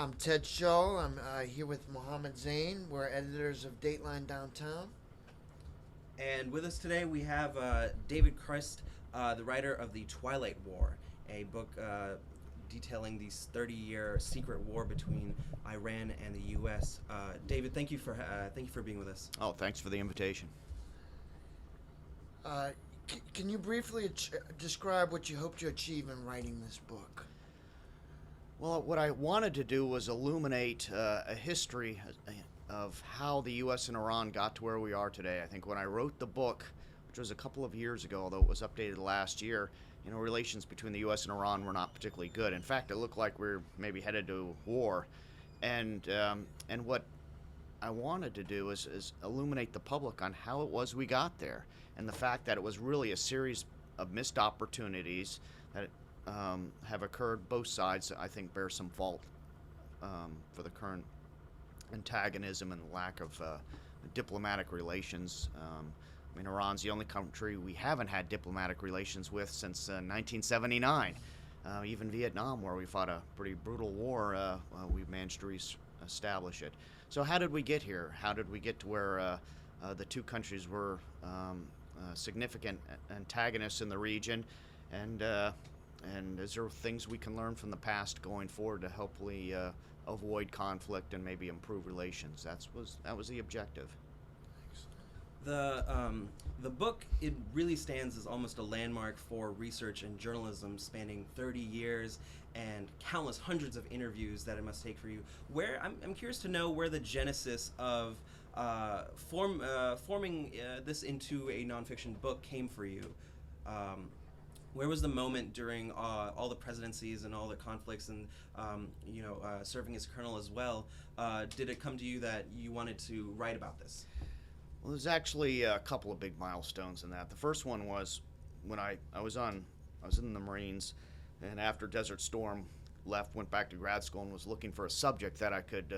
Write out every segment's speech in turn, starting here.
I'm Ted Scholl. I'm here with Mohammed Zain. We're editors of Dateline Downtown. And with us today we have David Crist, the writer of the Twilight War, a book detailing the 30-year secret war between Iran and the U.S. David, thank you for being with us. Oh, thanks for the invitation. Can you briefly describe what you hope to achieve in writing this book? Well, what I wanted to do was illuminate a history of how the U.S. and Iran got to where we are today. I think when I wrote the book, which was a couple of years ago, although it was updated last year, relations between the U.S. and Iran were not particularly good. In fact, it looked like we were maybe headed to war. And what I wanted to do is illuminate the public on how it was we got there, and the fact that it was really a series of missed opportunities that have occurred. Both sides, I think, bear some fault for the current antagonism and lack of diplomatic relations. Iran's the only country we haven't had diplomatic relations with since 1979. Even Vietnam, where we fought a pretty brutal war, we managed to establish it. So how did we get here? How did we get to where the two countries were significant antagonists in the region? And is there things we can learn from the past going forward to hopefully avoid conflict and maybe improve relations? That was the objective. The book, it really stands as almost a landmark for research and journalism, spanning 30 years and countless hundreds of interviews that it must take for you. I'm curious to know where the genesis of forming this into a nonfiction book came for you. Where was the moment during all the presidencies and all the conflicts and serving as colonel as well? Did it come to you that you wanted to write about this? Well, there's actually a couple of big milestones in that. The first one was when I was in the Marines, and after Desert Storm went back to grad school and was looking for a subject that I could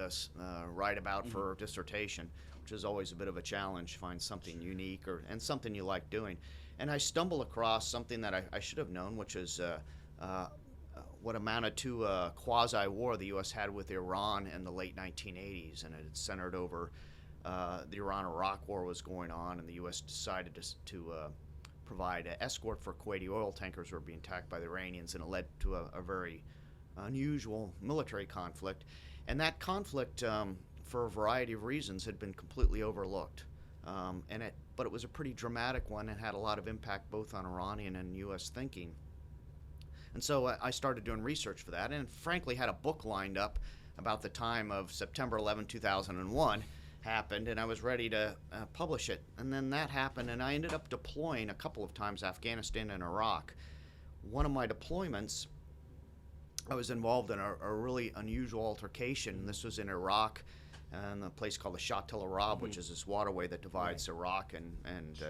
write about for a dissertation, which is always a bit of a challenge, find something unique and something you like doing. And I stumbled across something that I should have known, which is what amounted to a quasi-war the U.S. had with Iran in the late 1980s, and it had centered over the Iran-Iraq war was going on, and the U.S. decided to provide an escort for Kuwaiti oil tankers who were being attacked by the Iranians, and it led to a very unusual military conflict. And that conflict, for a variety of reasons, had been completely overlooked. But it was a pretty dramatic one and had a lot of impact both on Iranian and U.S. thinking. And so I started doing research for that, and frankly had a book lined up about the time of September 11, 2001 happened, and I was ready to publish it. And then that happened, and I ended up deploying a couple of times Afghanistan and Iraq. One of my deployments, I was involved in a really unusual altercation. This was in Iraq, and a place called the Shat el Arab, which is this waterway that divides Iraq and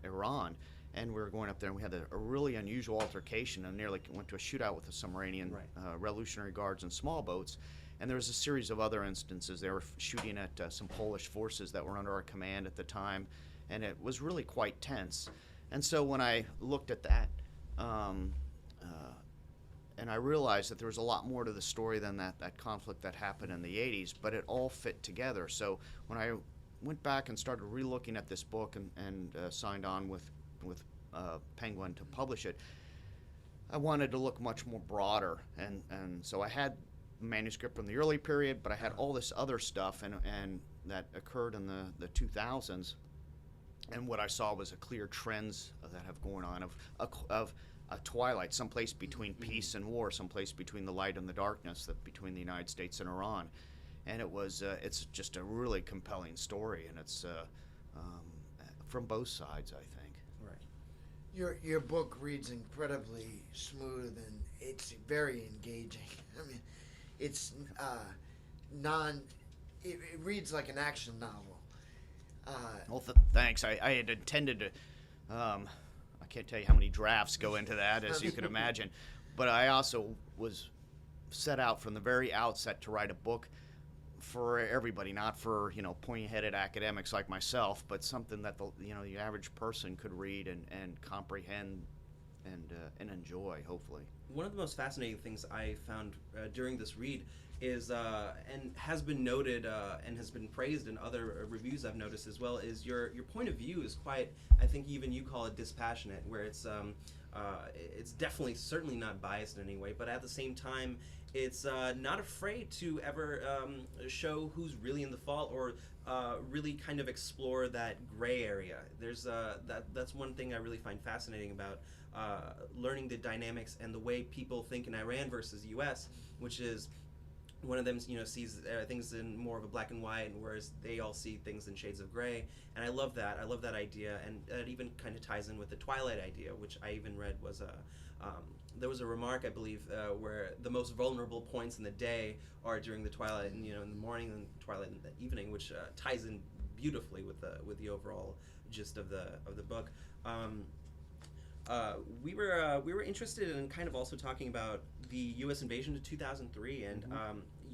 Iran. And we were going up there, and we had a really unusual altercation, and nearly went to a shootout with some Iranian Revolutionary Guards and small boats. And there was a series of other instances. They were shooting at some Polish forces that were under our command at the time, and it was really quite tense. And so when I looked at that, and I realized that there was a lot more to the story than that conflict that happened in the 80s, but it all fit together. So when I went back and started re-looking at this book and signed on with Penguin to publish it, I wanted to look much more broader. And so I had manuscript from the early period, but I had all this other stuff and that occurred in the 2000s, and what I saw was a clear trends that have going on of a twilight, someplace between peace and war, someplace between the light and the darkness, between the United States and Iran. And it's just a really compelling story, and it's from both sides, I think. Right. Your book reads incredibly smooth, and it's very engaging. I mean, it's it reads like an action novel. Well, thanks. I had intended to. I can't tell you how many drafts go into that, as you can imagine. But I also was set out from the very outset to write a book for everybody, not for pointy-headed academics like myself, but something that the average person could read and comprehend and enjoy, hopefully. One of the most fascinating things I found during this read is, and has been noted and has been praised in other reviews I've noticed as well, is your point of view is quite, I think even you call it dispassionate, where it's definitely, certainly not biased in any way, but at the same time, it's not afraid to ever show who's really in the fault, or really kind of explore that gray area. There's that's one thing I really find fascinating about learning the dynamics and the way people think in Iran versus U.S., which is one of them, sees things in more of a black and white, and whereas they all see things in shades of gray. And I love that. I love that idea, and that even kind of ties in with the Twilight idea, which I even read was there was a remark, I believe, where the most vulnerable points in the day are during the twilight, and in the morning, and twilight in the evening, which ties in beautifully with the overall gist of the book. We were interested in kind of also talking about the U.S. invasion of 2003, and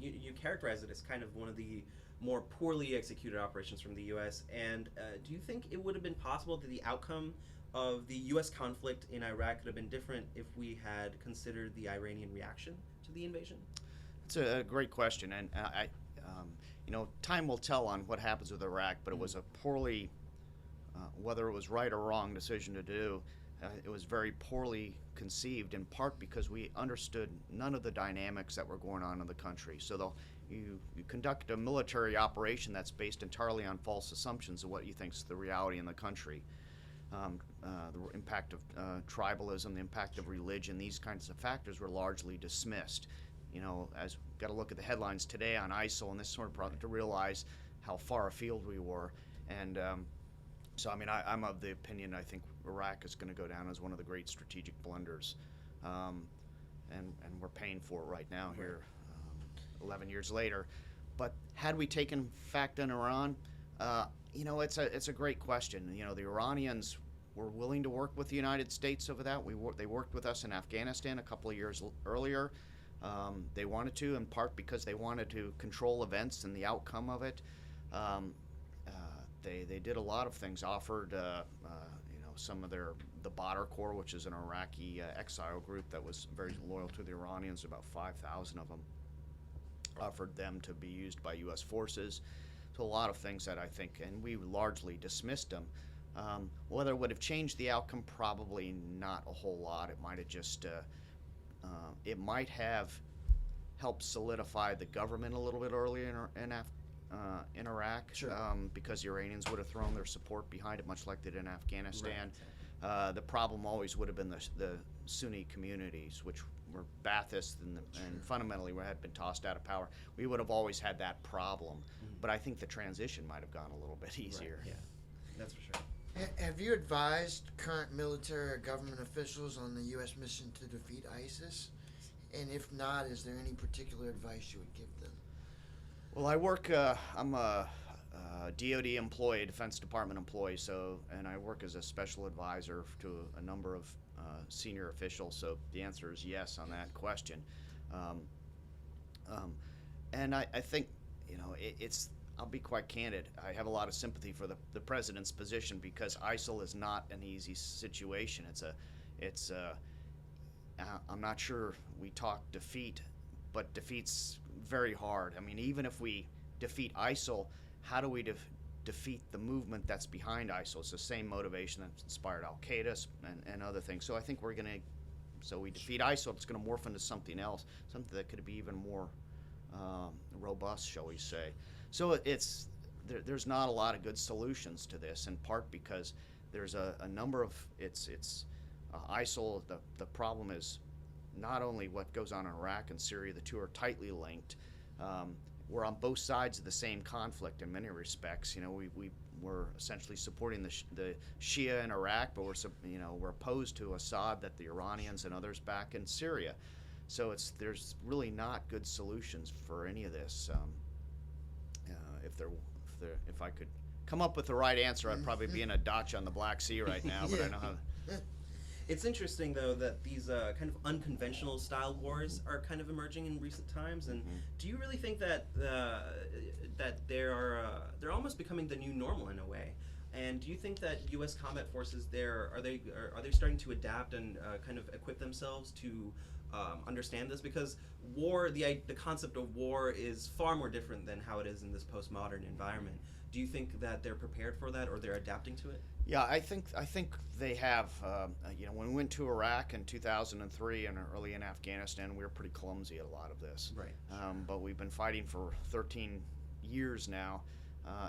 you characterize it as kind of one of the more poorly executed operations from the U.S. And do you think it would have been possible that the outcome of the U.S. conflict in Iraq could have been different if we had considered the Iranian reaction to the invasion? It's a great question, and time will tell on what happens with Iraq, but it was a poorly, whether it was right or wrong decision to do. It was very poorly conceived, in part because we understood none of the dynamics that were going on in the country. So you conduct a military operation that's based entirely on false assumptions of what you think is the reality in the country. The impact of tribalism, the impact of religion, these kinds of factors were largely dismissed. As got to look at the headlines today on ISIL and this sort of product to realize how far afield we were. And so, I'm of the opinion, I think Iraq is going to go down as one of the great strategic blunders, and we're paying for it right now here, 11 years later. But had we taken fact in Iran, it's a great question. The Iranians were willing to work with the United States over that. They worked with us in Afghanistan a couple of years earlier. They wanted to, in part because they wanted to control events and the outcome of it. They did a lot of things. Offered some of the Badr Corps, which is an Iraqi exile group that was very loyal to the Iranians, about 5,000 of them. Offered them to be used by U.S. forces. So a lot of things that I think, and we largely dismissed them. Whether it would have changed the outcome, probably not a whole lot. It might have just, it might have helped solidify the government a little bit earlier in Iraq, Sure. Because the Iranians would have thrown their support behind it, much like they did in Afghanistan. Right. The problem always would have been the Sunni communities, which were Ba'athists and fundamentally had been tossed out of power. We would have always had that problem, but I think the transition might have gone a little bit easier. Right. Yeah, that's for sure. Have you advised current military or government officials on the U.S. mission to defeat ISIS? And if not, is there any particular advice you would give them? Well, I work, I'm a DoD employee, Defense Department employee, and I work as a special advisor to a number of senior officials, so the answer is yes on that question. And I think, I'll be quite candid, I have a lot of sympathy for the president's position, because ISIL is not an easy situation. I'm not sure we talk defeat, but defeat's very hard. Even if we defeat ISIL, how do we defeat the movement that's behind ISIL? It's the same motivation that inspired Al-Qaeda and other things. So I think we defeat ISIL, it's going to morph into something else, something that could be even more robust, shall we say. So there's not a lot of good solutions to this, in part because there's a number of, ISIL, the problem is not only what goes on in Iraq and Syria, the two are tightly linked. We're on both sides of the same conflict in many respects. We're essentially supporting the Shia in Iraq, but we're opposed to Assad, that the Iranians and others back in Syria. So there's really not good solutions for any of this. If I could come up with the right answer, I'd probably be in a dacha on the Black Sea right now. But I know how. It's interesting, though, that these kind of unconventional style wars are kind of emerging in recent times. And do you really think that they're almost becoming the new normal in a way? And do you think that U.S. combat forces are they starting to adapt and kind of equip themselves to understand this? Because war, the concept of war is far more different than how it is in this postmodern environment. Do you think that they're prepared for that, or they're adapting to it? Yeah, I think they have. When we went to Iraq in 2003 and early in Afghanistan, we were pretty clumsy at a lot of this. Right. But we've been fighting for 13 years now,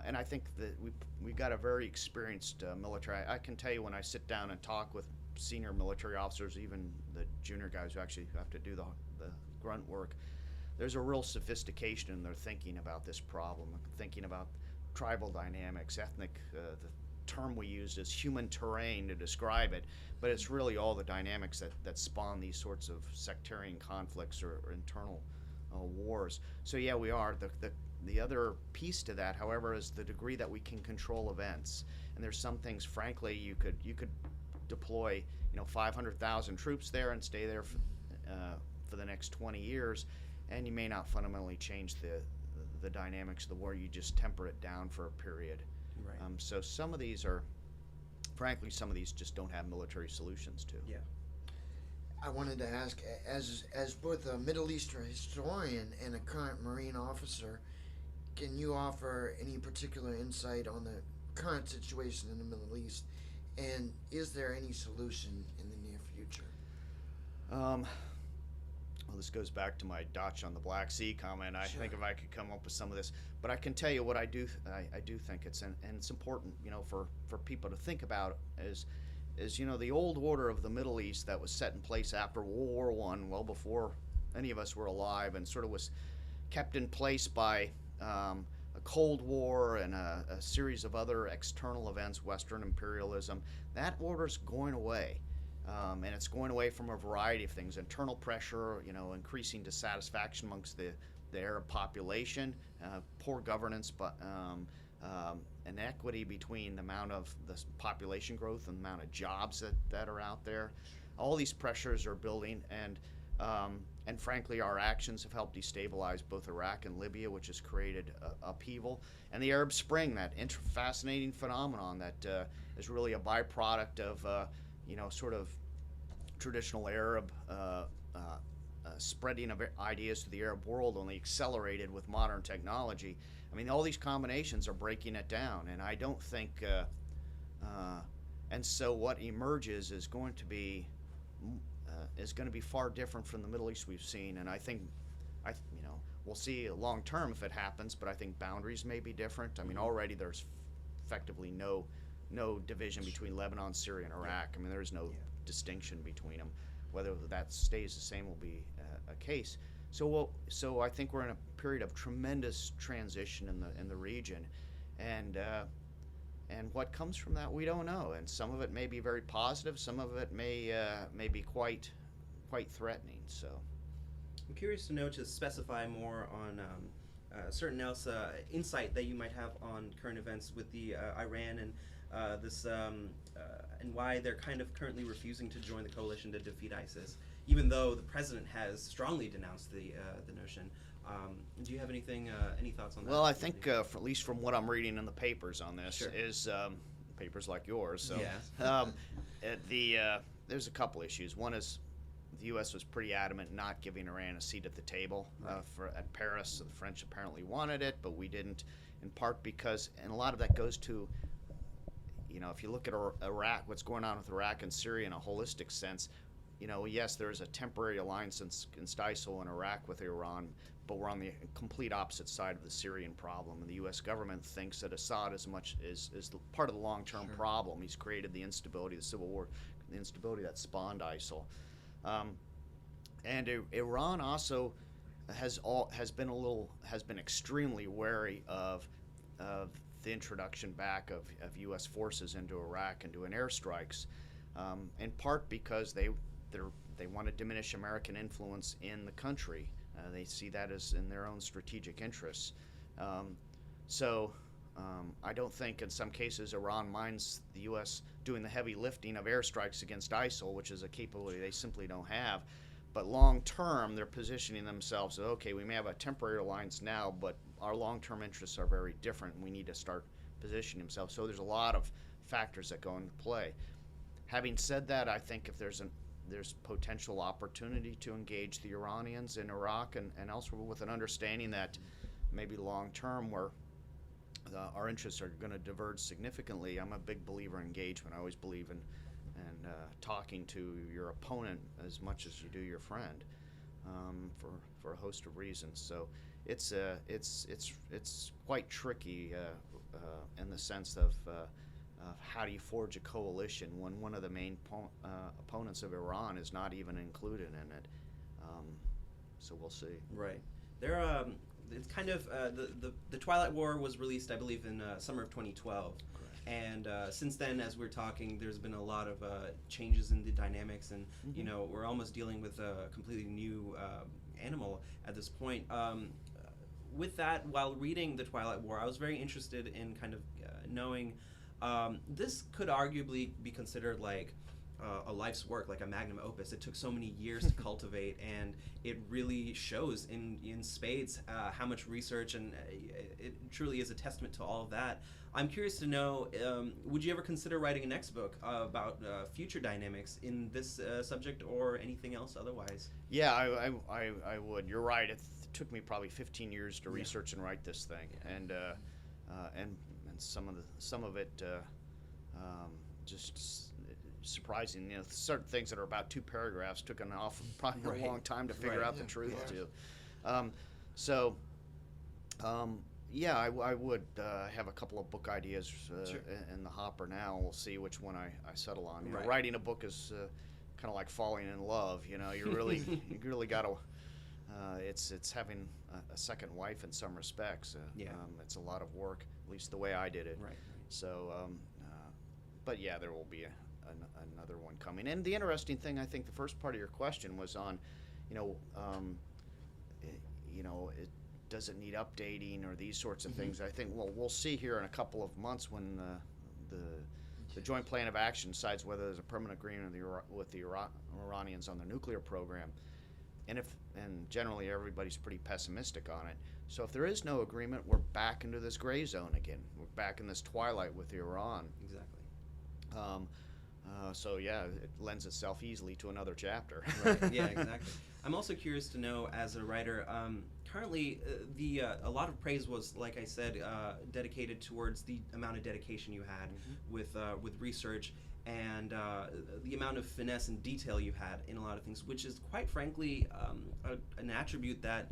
and I think that we've got a very experienced military. I can tell you when I sit down and talk with senior military officers, even the junior guys who actually have to do the grunt work, there's a real sophistication in their thinking about this problem, thinking about tribal dynamics, ethnic. The term we used is human terrain to describe it, but it's really all the dynamics that spawn these sorts of sectarian conflicts or internal wars. So yeah, we are. The other piece to that, however, is the degree that we can control events. And there's some things, frankly, you could deploy 500,000 troops there and stay there for the next 20 years, and you may not fundamentally change the dynamics of the war. You just temper it down for a period. Right. So some of these just don't have military solutions to. Yeah. I wanted to ask, as both a Middle Eastern historian and a current Marine officer, can you offer any particular insight on the current situation in the Middle East, and is there any solution in the near future? Well, this goes back to my Dutch on the Black Sea comment. I Sure. think if I could come up with some of this, but I can tell you what I do think it's and it's important, for people to think about is the old order of the Middle East that was set in place after World War I, well before any of us were alive, and sort of was kept in place by a Cold War and a series of other external events, Western imperialism. That order's going away. And it's going away from a variety of things: internal pressure, increasing dissatisfaction amongst the Arab population, poor governance, but inequity between the amount of the population growth and the amount of jobs that are out there. All these pressures are building, and frankly, our actions have helped destabilize both Iraq and Libya, which has created upheaval, and the Arab Spring, that fascinating phenomenon that is really a byproduct of sort of traditional Arab spreading of ideas to the Arab world, only accelerated with modern technology. I mean, all these combinations are breaking it down, and I don't think. And so, what emerges is going to be far different from the Middle East we've seen, and I think, we'll see long term if it happens. But I think boundaries may be different. I mean, already there's effectively no division between Lebanon, Syria, and Iraq. I mean, there's no distinction between them. Whether that stays the same will be a case. So I think we're in a period of tremendous transition in the region, and what comes from that we don't know. And some of it may be very positive. Some of it may be quite threatening. So I'm curious to know, to specify more on certain else insight that you might have on current events with the Iran and and why they're kind of currently refusing to join the coalition to defeat ISIS, even though the president has strongly denounced the notion. Do you have any thoughts on that? Well, I think at least from what I'm reading in the papers on this, Sure. is papers like yours. So Yes. there's a couple issues. One is the U.S. was pretty adamant not giving Iran a seat at the table at Paris. So the French apparently wanted it, but we didn't, in part because, and a lot of that goes to, if you look at Iraq, what's going on with Iraq and Syria in a holistic sense, yes, there's a temporary alliance against ISIL in Iraq with Iran, but we're on the complete opposite side of the Syrian problem. And the U.S. government thinks that Assad is part of the long-term problem. He's created the instability, the civil war, the instability that spawned ISIL. And Iran also has been extremely wary of the introduction back of U.S. forces into Iraq and doing airstrikes, in part because they want to diminish American influence in the country. They see that as in their own strategic interests. I don't think in some cases Iran minds the U.S. doing the heavy lifting of airstrikes against ISIL, which is a capability they simply don't have. But long term, they're positioning themselves, okay, we may have a temporary alliance now, but our long-term interests are very different, and we need to start positioning themselves. So there's a lot of factors that go into play. Having said that, I think if there's there's potential opportunity to engage the Iranians in Iraq and elsewhere, with an understanding that maybe long term our interests are going to diverge significantly. I'm a big believer in engagement. I always believe in talking to your opponent as much as you do your friend, for a host of reasons. So it's quite tricky in the sense of how do you forge a coalition when one of the main opponents of Iran is not even included in it. So we'll see. Right. It's kind of the Twilight War was released, I believe, in summer of 2012. Correct. And since then, as we're talking, there's been a lot of changes in the dynamics, and we're almost dealing with a completely new animal at this point. With that, while reading the Twilight War, I was very interested in kind of knowing this could arguably be considered like a life's work, like a magnum opus. It took so many years to cultivate, and it really shows in spades how much research, and it truly is a testament to all of that. I'm curious to know, would you ever consider writing a next book about future dynamics in this subject or anything else otherwise? Yeah, I would. You're right. It took me probably 15 years to research and write this thing, and some of it just surprising. Certain things that are about 2 paragraphs took probably a long time to figure out the truth too. Yeah, I would have a couple of book ideas in the hopper now. We'll see which one I settle on. Writing a book is kind of like falling in love. You really got to. It's having a second wife in some respects. It's a lot of work, at least the way I did it. Right. So, but yeah, there will be another one coming. And the interesting thing, I think, the first part of your question was on, does it need updating or these sorts of things? I think, well, we'll see here in a couple of months when the Joint Plan of Action decides whether there's a permanent agreement with the Iranians on their nuclear program. And generally everybody's pretty pessimistic on it. So if there is no agreement, we're back into this gray zone again. We're back in this twilight with Iran. Exactly. So yeah, it lends itself easily to another chapter. Right. Yeah, exactly. I'm also curious to know, as a writer, currently a lot of praise was, like I said, dedicated towards the amount of dedication you had with research, and the amount of finesse and detail you had in a lot of things, which is quite frankly an attribute that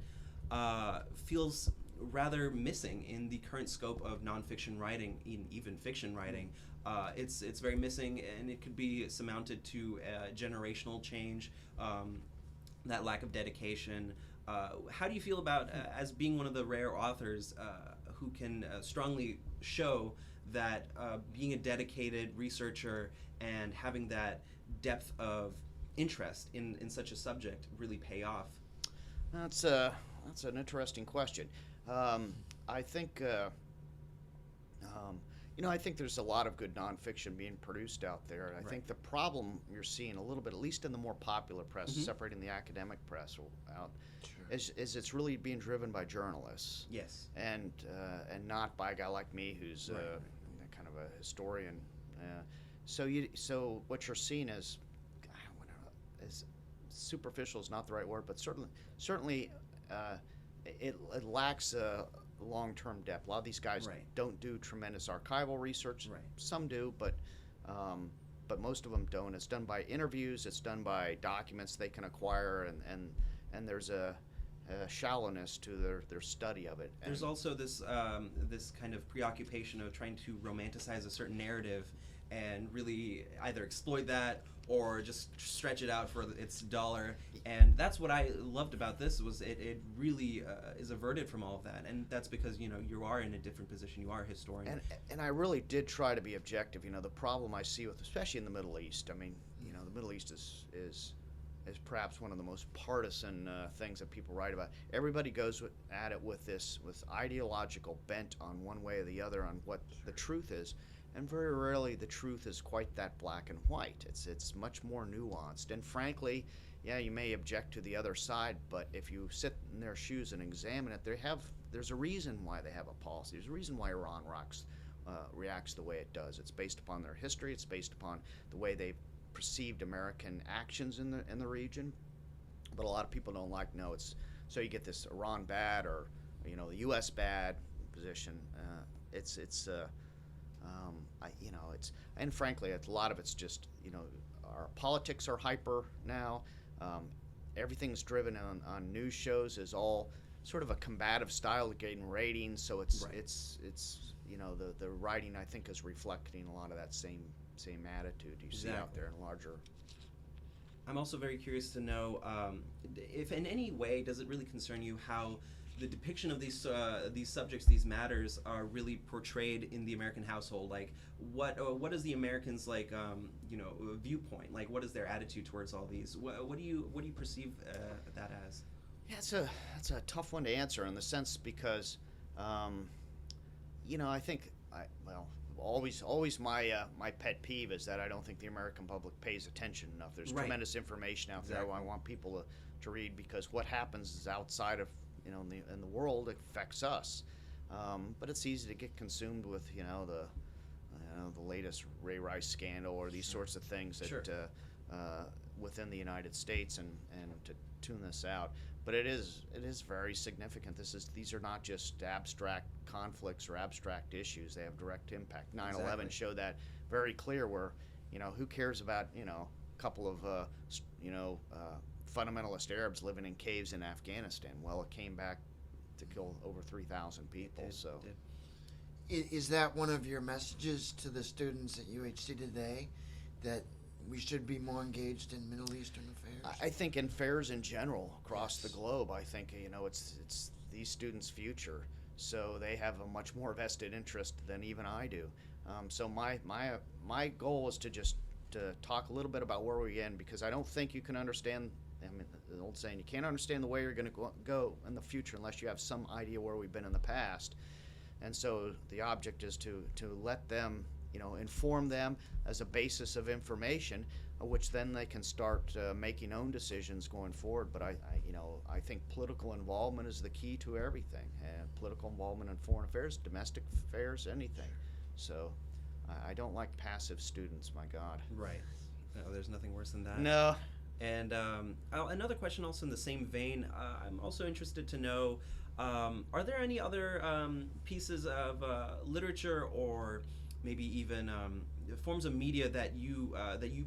feels rather missing in the current scope of nonfiction writing, even fiction writing. It's very missing, and it could be surmounted to generational change, that lack of dedication. How do you feel about, as being one of the rare authors who can strongly show that being a dedicated researcher and having that depth of interest in such a subject really pay off? That's an interesting question. I think I think there's a lot of good nonfiction being produced out there. I think the problem you're seeing a little bit, at least in the more popular press, separating the academic press out, is it's really being driven by journalists. Yes. And not by a guy like me who's kind of a historian. So what you're seeing is superficial is not the right word, but certainly it lacks long-term depth. A lot of these guys don't do tremendous archival research. Some do, but most of them don't. It's done by interviews. It's done by documents they can acquire, and there's a shallowness to their study of it. There's also this kind of preoccupation of trying to romanticize a certain narrative and really either exploit that or just stretch it out for its dollar. And that's what I loved about this, was it really is averted from all of that. And that's because, you are in a different position. You are a historian. And I really did try to be objective. The problem I see with, especially in the Middle East, the Middle East is perhaps one of the most partisan things that people write about. Everybody goes at it with ideological bent on one way or the other on what the truth is. And very rarely the truth is quite that black and white. It's much more nuanced. And frankly, you may object to the other side, but if you sit in their shoes and examine it, there's a reason why they have a policy. There's a reason why Iran reacts the way it does. It's based upon their history. It's based upon the way they perceived American actions in the region. But a lot of people don't like, no, it's, so you get this Iran bad or, the U.S. bad position. And frankly, a lot of it's just, our politics are hyper now. Everything's driven on news shows is all sort of a combative style of getting ratings. So it's the writing, I think, is reflecting a lot of that same attitude you see out there in larger. I'm also very curious to know if in any way does it really concern you how the depiction of these subjects, these matters, are really portrayed in the American household. Like, what is the Americans' viewpoint? Like, what is their attitude towards all these? What do you perceive that as? Yeah, it's a tough one to answer in the sense because, I think always my pet peeve is that I don't think the American public pays attention enough. There's tremendous information out there I want people to read, because what happens is outside of in the world affects us, but it's easy to get consumed with the latest Ray Rice scandal or these sorts of things that within the United States and to tune this out. But it is very significant. These are not just abstract conflicts or abstract issues. They have direct impact. 9/11 showed that very clear. Where who cares about a couple of fundamentalist Arabs living in caves in Afghanistan? Well, it came back to kill over 3,000 people. Is that one of your messages to the students at UHC today, that we should be more engaged in Middle Eastern affairs? I think in affairs in general across the globe. I think it's these students' future, so they have a much more vested interest than even I do. So my goal is to talk a little bit about where we begin, because I don't think you can understand. The old saying, you can't understand the way you're going to go in the future unless you have some idea where we've been in the past. And so the object is to let them, inform them as a basis of information, which then they can start making own decisions going forward. But I think political involvement is the key to everything. Political involvement in foreign affairs, domestic affairs, anything. So I don't like passive students, my God. Right. No, there's nothing worse than that. No. And another question also in the same vein, I'm also interested to know, are there any other pieces of literature or maybe even forms of media that you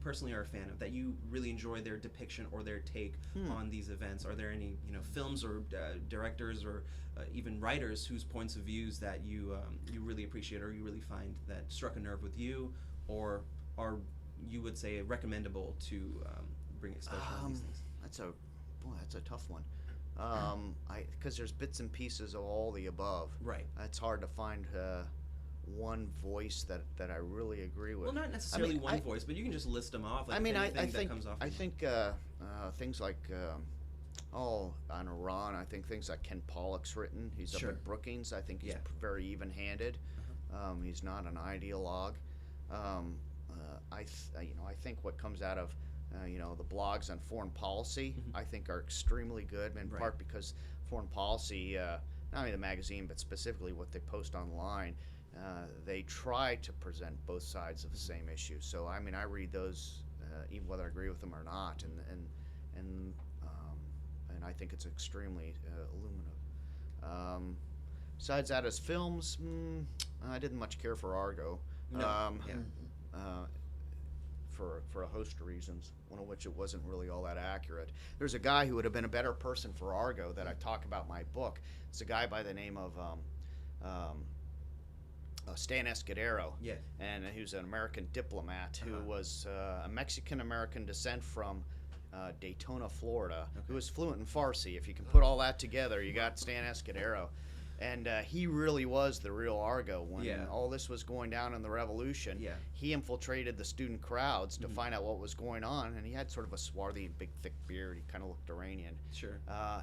personally are a fan of, that you really enjoy their depiction or their take on these events? Are there any films or directors or even writers whose points of views that you really appreciate or you really find that struck a nerve with you, or are you would say recommendable to bring exposure on these things? That's a tough one. Because there's bits and pieces of all the above. Right. It's hard to find one voice that I really agree with. Well, not necessarily one voice, but you can just list them off. Like I think comes off. I think things like on Iran. I think things like Ken Pollock's written. He's up at Brookings. I think he's very even-handed. He's not an ideologue. I think what comes out of the blogs on foreign policy, I think are extremely good, in part because foreign policy, not only the magazine, but specifically what they post online, they try to present both sides of the same issue. So, I read those, even whether I agree with them or not, and I think it's extremely illuminative. Besides that, as films, I didn't much care for Argo. No. For a host of reasons, one of which it wasn't really all that accurate. There's a guy who would have been a better person for Argo that I talk about in my book. It's a guy by the name of Stan Escudero. Yeah. And he was an American diplomat who was a Mexican-American descent from Daytona, Florida, who was fluent in Farsi. If you can put all that together, you got Stan Escudero. And he really was the real Argo when all this was going down in the revolution. Yeah. He infiltrated the student crowds to find out what was going on, and he had sort of a swarthy, big, thick beard. He kind of looked Iranian. Sure.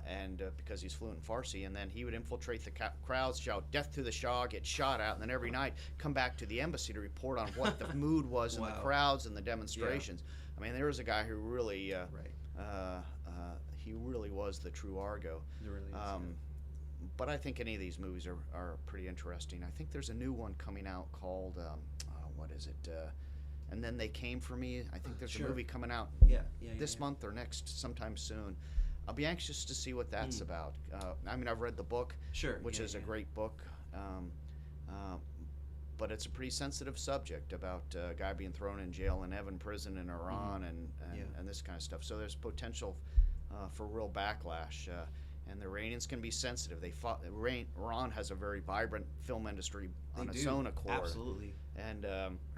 And because he's fluent in Farsi, and then he would infiltrate the crowds, shout "Death to the Shah," get shot at, and then every night come back to the embassy to report on what the mood was in the crowds and the demonstrations. Yeah. There was a guy who really, he really was the true Argo. There really is. But I think any of these movies are pretty interesting. I think there's a new one coming out called what is it? and then they came for me. I think there's Sure. a movie coming out this month or next, sometime soon. I'll be anxious to see what that's about. I mean, I've read the book, Sure. which is a great book, but it's a pretty sensitive subject about a guy being thrown in jail in Evin prison in Iran and this kind of stuff. So there's potential for real backlash. And the Iranians can be sensitive. Iran has a very vibrant film industry on its own accord. Absolutely. And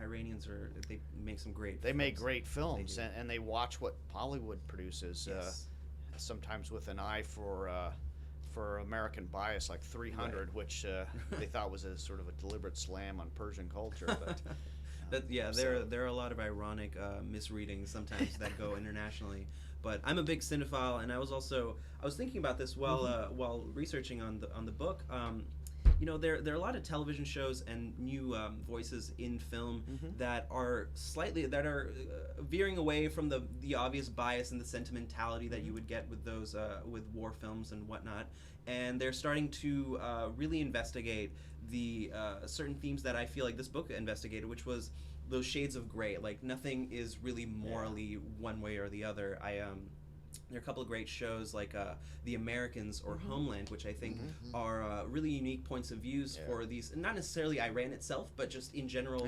Iranians they make some great. They films. make great films, They and they watch what Hollywood produces. Yes. Sometimes with an eye for American bias, like 300, Right. which they thought was a sort of a deliberate slam on Persian culture. But there are a lot of ironic misreadings sometimes that go internationally. But I'm a big cinephile, and I was thinking about this while researching on the book. There are a lot of television shows and new voices in film that are veering away from the obvious bias and the sentimentality that you would get with those with war films and whatnot, and they're starting to really investigate the certain themes that I feel like this book investigated, which was those shades of gray. Like nothing is really morally one way or the other. There are a couple of great shows like The Americans or Homeland, which I think are really unique points of views for these, not necessarily Iran itself, but just in general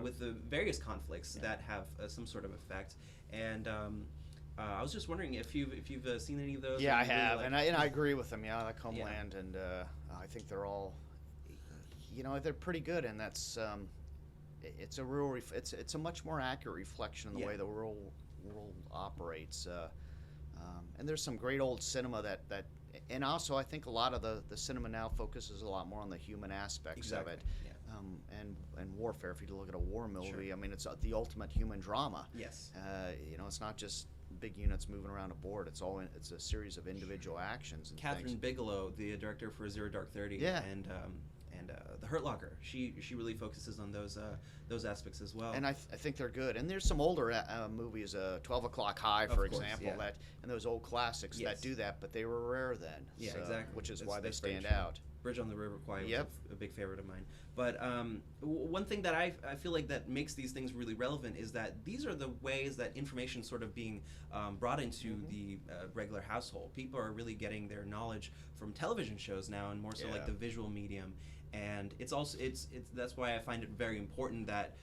with the various conflicts that have some sort of effect. And I was just wondering if you've seen any of those. Yeah, I have, and I agree with them. Yeah, I like Homeland, and I think they're all, they're pretty good, and that's it's a real it's a much more accurate reflection of the way the world operates. And there's some great old cinema that and also I think a lot of the cinema now focuses a lot more on the human aspects of it. And warfare. If you look at a war movie, I mean, it's the ultimate human drama. Yes. It's not just big units moving around a board. It's a series of individual actions. And Catherine Bigelow, the director for Zero Dark 30, and The Hurt Locker. She really focuses on those aspects as well. And I think they're good. And there's some older movies, 12 O'Clock High, for example, and those old classics that do that, but they were rare then. Yeah, exactly. Which is why they stand out. Bridge on the River Kwai was a big favorite of mine. But one thing that I feel like that makes these things really relevant is that these are the ways that information sort of being brought into the regular household. People are really getting their knowledge from television shows now, and more so like the visual medium. And it's that's why I find it very important that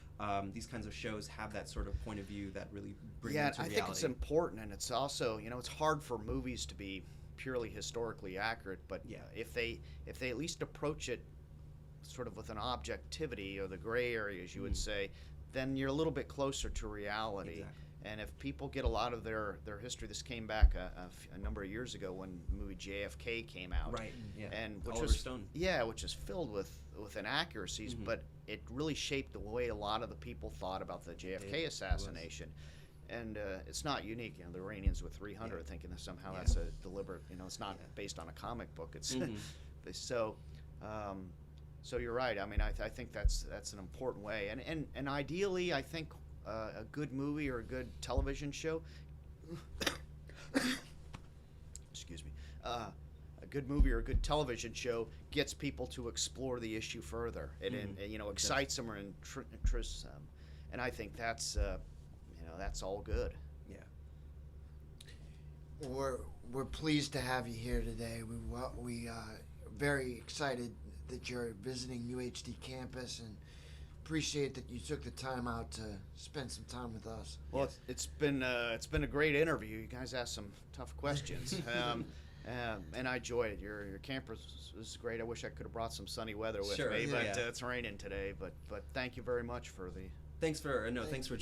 these kinds of shows have that sort of point of view that really brings it to reality. I think it's important, and it's also it's hard for movies to be purely historically accurate, but if they at least approach it sort of with an objectivity or the gray areas, you would say, then you're a little bit closer to reality. Exactly. And if people get a lot of their history, this came back a number of years ago when the movie JFK came out, right? Yeah, and Oliver Stone. which is filled with inaccuracies, but it really shaped the way a lot of the people thought about the JFK assassination. And it's not unique. The Iranians with 300 thinking that somehow that's a deliberate. It's not based on a comic book. It's so. So you're right. I mean, I think that's an important way. And ideally, I think a good movie or a good television show. Excuse me. A good movie or a good television show gets people to explore the issue further. It excites them or interests them. And I think that's all good. Yeah. We're pleased to have you here today. We very excited that you're visiting UHD campus, and appreciate that you took the time out to spend some time with us. Well, it's been a great interview. You guys asked some tough questions, and I enjoyed it. Your campus was great. I wish I could have brought some sunny weather with me, but it's raining today. But thank you very much for the. Thanks for joining.